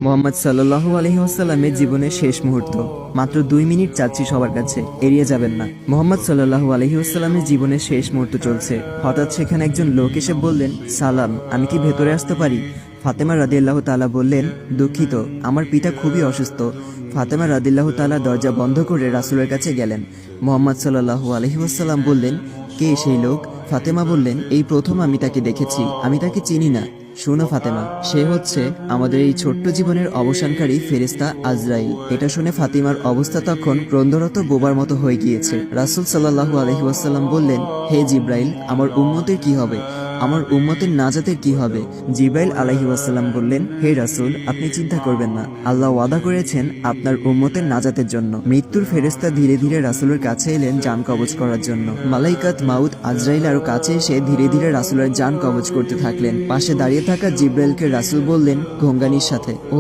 মোহাম্মদ সাল্লাল্লাহু আলাইহি ওয়াসাল্লামের জীবনের শেষ মুহূর্ত। মাত্র 2 মিনিট চাচ্ছি সবার কাছে, এড়িয়ে যাবেন না। মোহাম্মদ সাল্লাল্লাহু আলাইহি ওয়াসাল্লামের জীবনের শেষ মুহূর্ত চলছে। হঠাৎ সেখানে একজন লোক এসে বললেন, সালাম, আমি কি ভেতরে আসতে পারি? ফাতেমা রাদিয়াল্লাহু তাআলা বললেন, দুঃখিত, আমার পিতা খুবই অসুস্থ। ফাতেমা রাদিয়াল্লাহু তাআলা দরজা বন্ধ করে রাসূলের কাছে গেলেন। মোহাম্মদ সাল্লাল্লাহু আলাইহি ওয়াসাল্লাম বললেন, কে সেই লোক? ফাতেমা বললেন, এই প্রথম আমি তাকে দেখেছি, আমি তাকে চিনি না। শোনো ফাতেমা, সে হচ্ছে আমাদের এই ছোট্ট জীবনের অবসানকারী ফেরেশতা আজরাইল। এটা শুনে ফাতিমার অবস্থা তখন ক্রন্দরত বোবার মতো হয়ে গিয়েছে। রাসূল সাল্লাল্লাহু আলাইহি ওয়াসাল্লাম বললেন, হে জিব্রাইল, আমার উম্মতের কি হবে? আমার উম্মতের নাজাতের কি হবে? জিব্রাইল আলাইহি ওয়াসাল্লাম বললেন, হে রাসূল, আপনি চিন্তা করবেন না, আল্লাহ ওয়াদা করেছেন আপনার উম্মতের নাজাতের জন্য। মৃত্যুর ফেরেশতা ধীরে ধীরে রাসূলের কাছে এলেন জান কবজ করার জন্য। মালাইকাত মাউত আজরাইল আরো কাছে এসে ধীরে ধীরে রাসূলের জান কবজ করতে থাকলেন। পাশে দাঁড়িয়ে থাকা জিব্রাইলকে রাসূল বললেন ঘোঙ্গানির সাথে, ও